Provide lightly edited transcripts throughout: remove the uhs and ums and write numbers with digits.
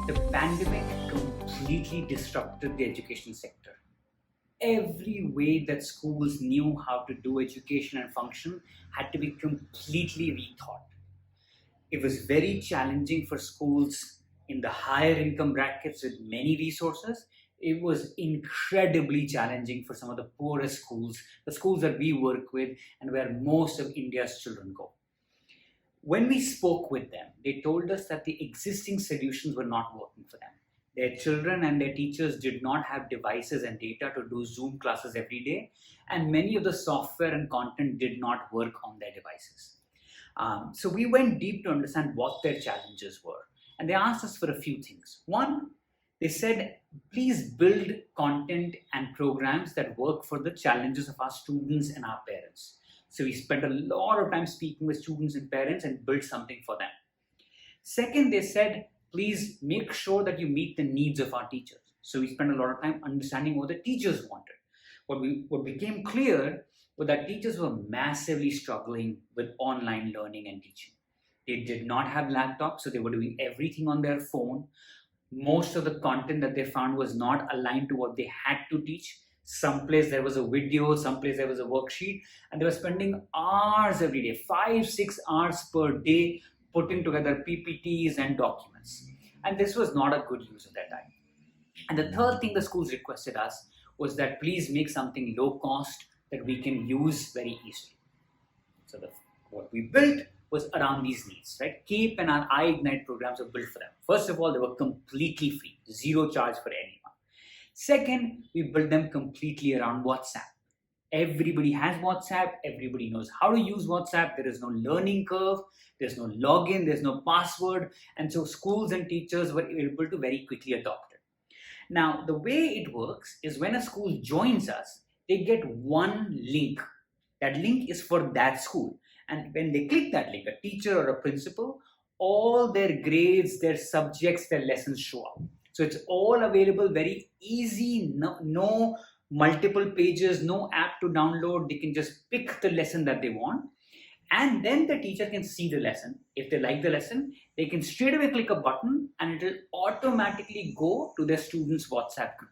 The pandemic completely disrupted the education sector. Every way that schools knew how to do education and function had to be completely rethought. It was very challenging for schools in the higher income brackets with many resources. It was incredibly challenging for some of the poorest schools, the schools that we work with and where most of India's children go. When we spoke with them, they told us that the existing solutions were not working for them. Their children and their teachers did not have devices and data to do Zoom classes every day, and many of the software and content did not work on their devices. So we went deep to understand what their challenges were, and they asked us for a few things. One, they said, please build content and programs that work for the challenges of our students and our parents. So we spent a lot of time speaking with students and parents and built something for them. Second, they said, please make sure that you meet the needs of our teachers. So we spent a lot of time understanding what the teachers wanted. What became clear was that teachers were massively struggling with online learning and teaching. They did not have laptops, so they were doing everything on their phone. Most of the content that they found was not aligned to what they had to teach. Someplace there was a video, someplace there was a worksheet, and they were spending hours every day, 5-6 hours per day, putting together PPTs and documents. And this was not a good use of their time. And the third thing the schools requested us was that please make something low cost that we can use very easily. So what we built was around these needs, right? CAPE and our iGnite programs were built for them. First of all, they were completely free, zero charge for anyone. Second, we built them completely around WhatsApp. Everybody has WhatsApp. Everybody knows how to use WhatsApp. There is no learning curve. There's no login. There's no password. And so schools and teachers were able to very quickly adopt it. Now, the way it works is when a school joins us, they get one link. That link is for that school. And when they click that link, a teacher or a principal, all their grades, their subjects, their lessons show up. So it's all available, very easy, no multiple pages, no app to download. They can just pick the lesson that they want. And then the teacher can see the lesson. If they like the lesson, they can straight away click a button and it will automatically go to their students' WhatsApp group.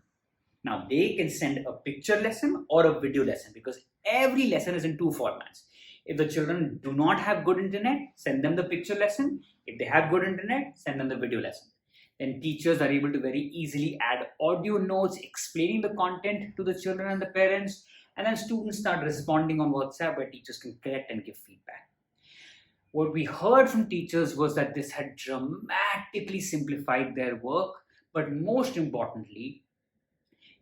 Now they can send a picture lesson or a video lesson because every lesson is in two formats. If the children do not have good internet, send them the picture lesson. If they have good internet, send them the video lesson. Then teachers are able to very easily add audio notes explaining the content to the children and the parents. And then students start responding on WhatsApp where teachers can correct and give feedback. What we heard from teachers was that this had dramatically simplified their work. But most importantly,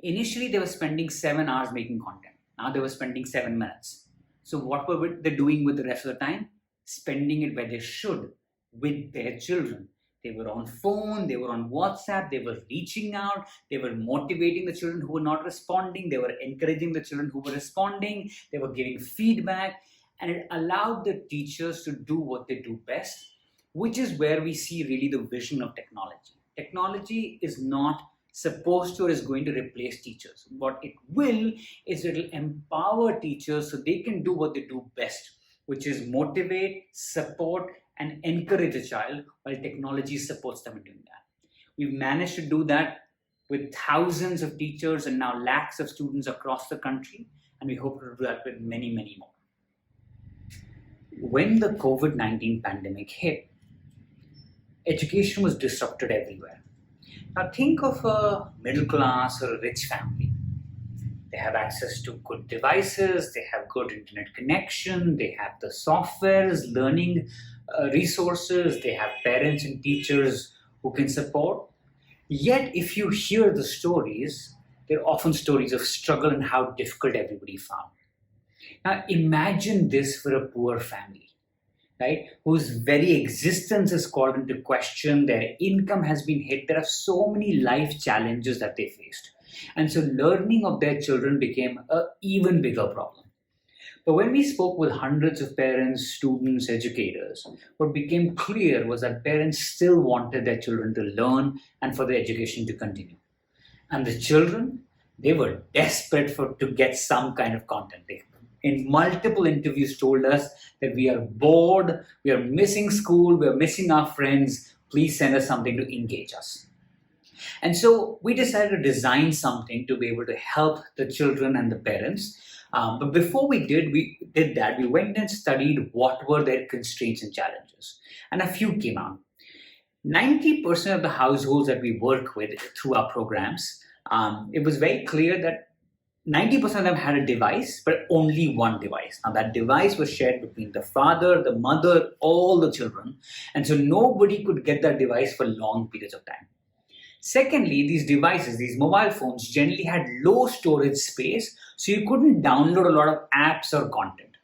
initially they were spending 7 hours making content. Now they were spending 7 minutes. So what were they doing with the rest of the time? Spending it where they should, with their children. They were on phone, they were on WhatsApp, they were reaching out, they were motivating the children who were not responding, they were encouraging the children who were responding, they were giving feedback, and it allowed the teachers to do what they do best, which is where we see really the vision of technology. Technology is not supposed to or is going to replace teachers. What it will is it will empower teachers so they can do what they do best, which is motivate, support, and encourage a child while technology supports them in doing that. We've managed to do that with thousands of teachers and now lakhs of students across the country, and we hope to do that with many, many more. When the COVID-19 pandemic hit, education was disrupted everywhere. Now think of a middle class or a rich family. They have access to good devices, they have good internet connection, they have the softwares, learning resources, they have parents and teachers who can support. Yet if you hear the stories, they're often stories of struggle and how difficult everybody found. Now imagine this for a poor family, right, whose very existence is called into question, their income has been hit, there are so many life challenges that they faced. And so learning of their children became an even bigger problem. But when we spoke with hundreds of parents, students, educators, what became clear was that parents still wanted their children to learn and for their education to continue. And the children, they were desperate to get some kind of content. They, in multiple interviews, told us that we are bored, we are missing school, we are missing our friends, please send us something to engage us. And so we decided to design something to be able to help the children and the parents. But before we did that, we went and studied what were their constraints and challenges. And a few came out. 90% of the households that we work with through our programs, it was very clear that 90% of them had a device, but only one device. Now, that device was shared between the father, the mother, all the children. And so nobody could get that device for long periods of time. Secondly, these devices, these mobile phones, generally had low storage space, so you couldn't download a lot of apps or content.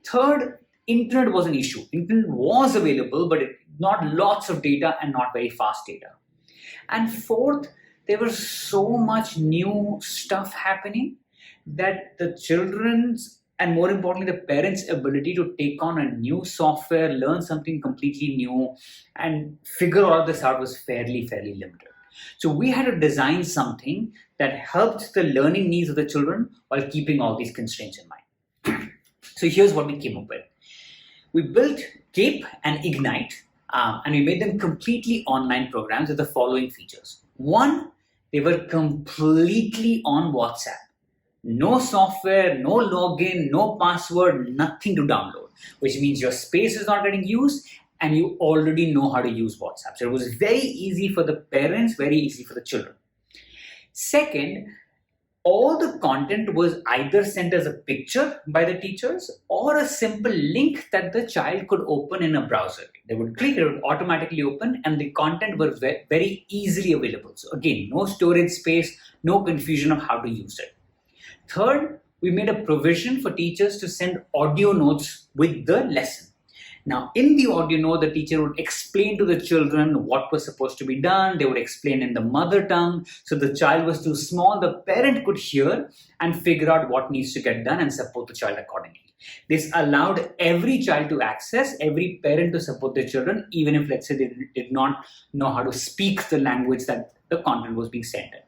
Third, internet was an issue. Internet was available, but not lots of data and not very fast data. And fourth, there was so much new stuff happening that the children's and more importantly, the parents' ability to take on a new software, learn something completely new, and figure all this out was fairly limited. So we had to design something that helped the learning needs of the children while keeping all these constraints in mind. So here's what we came up with. We built CAPE and Ignite, and we made them completely online programs with the following features. One, they were completely on WhatsApp. No software, no login, no password, nothing to download, which means your space is not getting used and you already know how to use WhatsApp. So it was very easy for the parents, very easy for the children. Second, all the content was either sent as a picture by the teachers or a simple link that the child could open in a browser. They would click, it would automatically open, and the content was very easily available. So again, no storage space, no confusion of how to use it. Third, we made a provision for teachers to send audio notes with the lesson. Now, in the audio note, the teacher would explain to the children what was supposed to be done. They would explain in the mother tongue. So the child was too small, the parent could hear and figure out what needs to get done and support the child accordingly. This allowed every child to access, every parent to support their children, even if, let's say, they did not know how to speak the language that the content was being sent in.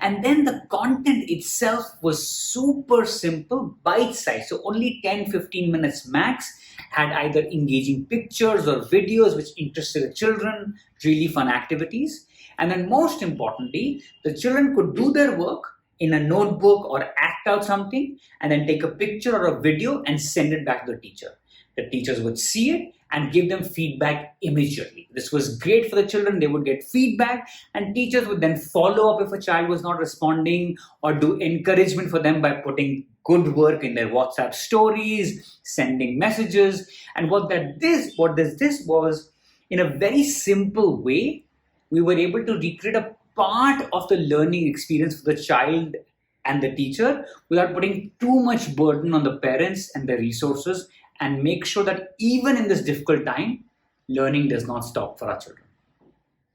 And then the content itself was super simple, bite-sized. So only 10-15 minutes max, had either engaging pictures or videos which interested the children, really fun activities. And then most importantly, the children could do their work in a notebook or act out something and then take a picture or a video and send it back to the teacher. The teachers would see it and give them feedback immediately. This was great for the children. They would get feedback and teachers would then follow up if a child was not responding or do encouragement for them by putting good work in their WhatsApp stories, sending messages. And what this was, in a very simple way, we were able to recreate a part of the learning experience for the child and the teacher without putting too much burden on the parents and the resources, and make sure that even in this difficult time, learning does not stop for our children.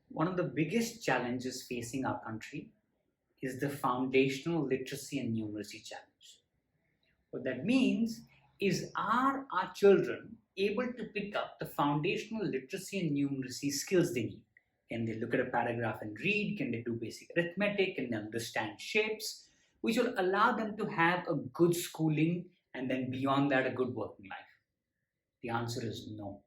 One of the biggest challenges facing our country is the foundational literacy and numeracy challenge. What that means is, are our children able to pick up the foundational literacy and numeracy skills they need? Can they look at a paragraph and read? Can they do basic arithmetic? Can they understand shapes? Which will allow them to have a good schooling and then beyond that, a good working life. The answer is no.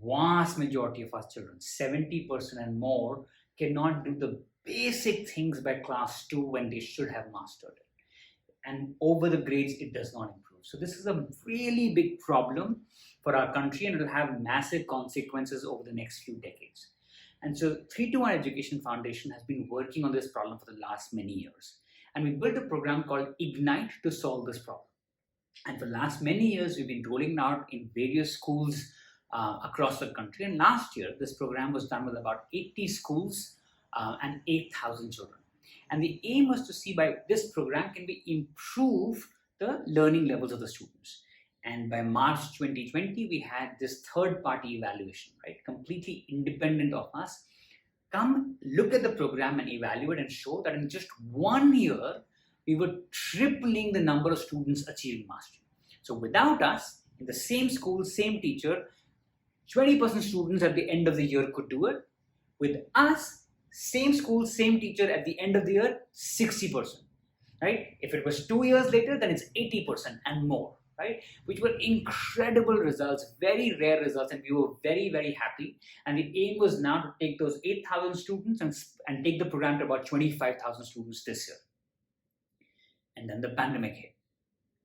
Vast majority of our children, 70% and more, cannot do the basic things by class 2 when they should have mastered it. And over the grades, it does not improve. So this is a really big problem for our country, and it will have massive consequences over the next few decades. And so 3-to-1 Education Foundation has been working on this problem for the last many years. And we built a program called Ignite to solve this problem. And for the last many years, we've been rolling out in various schools across the country. And last year, this program was done with about 80 schools and 8,000 children. And the aim was to see by this program can we improve the learning levels of the students. And by March 2020, we had this third-party evaluation, right? Completely independent of us. Come look at the program and evaluate and show that in just 1 year, we were tripling the number of students achieving mastery. So without us, in the same school, same teacher, 20% students at the end of the year could do it. With us, same school, same teacher, at the end of the year, 60%. Right? If it was 2 years later, then it's 80% and more. right? Which were incredible results, very rare results, and we were very, very happy. And the aim was now to take those 8,000 students and take the program to about 25,000 students this year. And then the pandemic hit.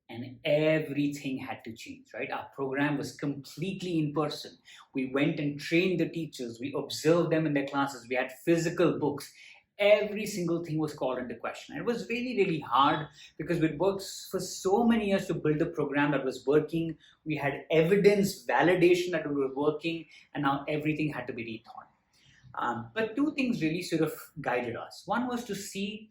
And everything had to change, right? Our program was completely in person. We went and trained the teachers. We observed them in their classes. We had physical books. Every single thing was called into question. And it was really, really hard because we'd worked for so many years to build a program that was working. We had evidence, validation that we were working, and now everything had to be rethought. But two things really sort of guided us. One was to see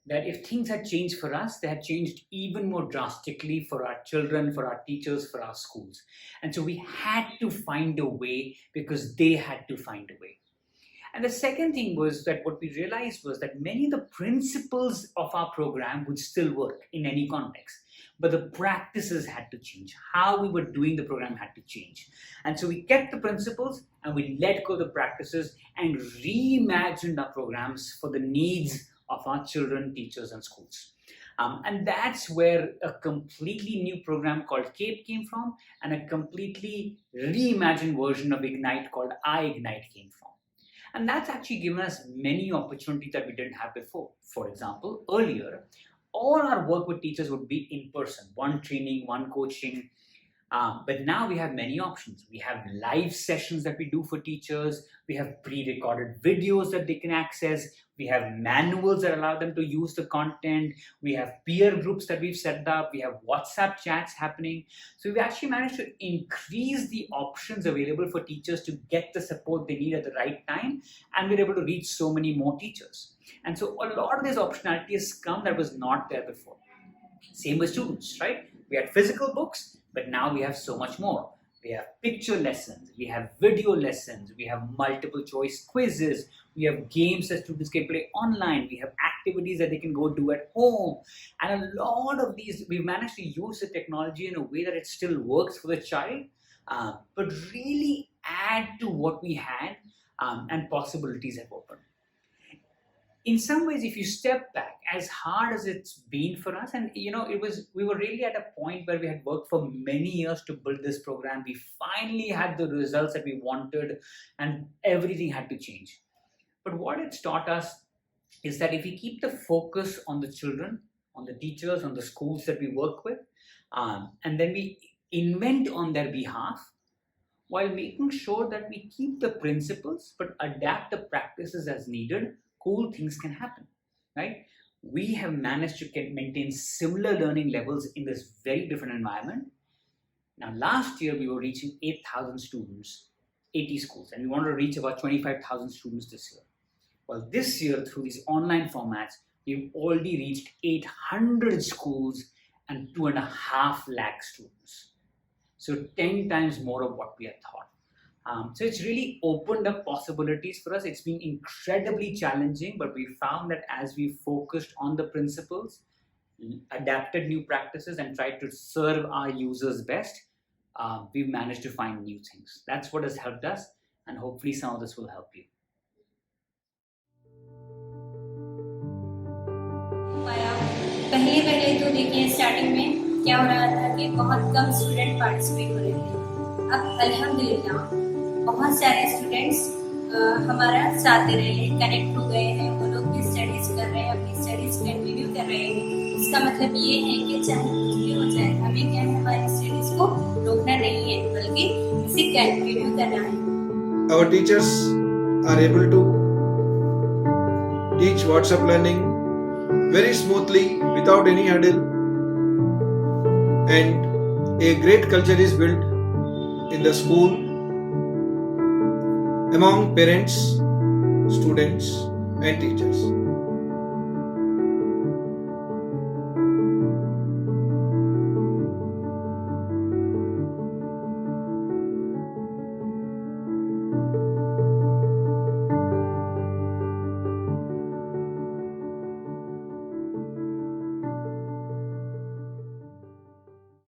that if things had changed for us, they had changed even more drastically for our children, for our teachers, for our schools. And so we had to find a way because they had to find a way. And the second thing was that what we realized was that many of the principles of our program would still work in any context, but the practices had to change. How we were doing the program had to change. And so we kept the principles and we let go of the practices and reimagined our programs for the needs of our children, teachers, and schools. And that's where a completely new program called CAPE came from, and a completely reimagined version of Ignite called iGnite came from. And that's actually given us many opportunities that we didn't have before. For example, earlier, all our work with teachers would be in person, one training, one coaching. But now we have many options. We have live sessions that we do for teachers. We have pre-recorded videos that they can access. We have manuals that allow them to use the content. We have peer groups that we've set up. We have WhatsApp chats happening. So we've actually managed to increase the options available for teachers to get the support they need at the right time. And we're able to reach so many more teachers. And so a lot of this optionality has come that was not there before. Same with students, right? We had physical books, but now we have so much more. We have picture lessons, we have video lessons, we have multiple choice quizzes, we have games that students can play online, we have activities that they can go do at home. And a lot of these, we've managed to use the technology in a way that it still works for the child, but really add to what we had, and possibilities have opened. In some ways, if you step back, as hard as it's been for us, and we were really at a point where we had worked for many years to build this program. We finally had the results that we wanted, and everything had to change. But what it's taught us is that if we keep the focus on the children, on the teachers, on the schools that we work with, and then we invent on their behalf, while making sure that we keep the principles but adapt the practices as needed, cool things can happen, right? We have managed to maintain similar learning levels in this very different environment. Now, last year we were reaching 8,000 students, 80 schools, and we want to reach about 25,000 students this year. Well, this year, through these online formats, we've already reached 800 schools and 2.5 lakh students. So 10 times more of what we had thought. So it's really opened up possibilities for us. It's been incredibly challenging, but we found that as we focused on the principles, adapted new practices, and tried to serve our users best, we've managed to find new things. That's what has helped us, and hopefully some of this will help you. पहले तो देखिए starting में क्या हो रहा था कि बहुत कम स्टूडेंट पार्टिसिपेट हो रहे थे। अब अल्हम्दुलिल्लाह बहुत सारे स्टूडेंट्स हमारा साथ दे रहे हैं, कनेक्ट हो गए हैं, वो लोग भी स्टडीज कर रहे हैं, अपनी स्टडीज कंटिन्यू कर रहे हैं। इसका मतलब ये है कि चाहे कुछ भी हो जाए, हमें क्या है, हमारी स्टडीज को रोकना नहीं है, बल्कि इसे कंटिन्यू करना है। Our teachers are able to teach WhatsApp learning very smoothly without any hurdle, and a great culture is built in the school among parents, students and teachers.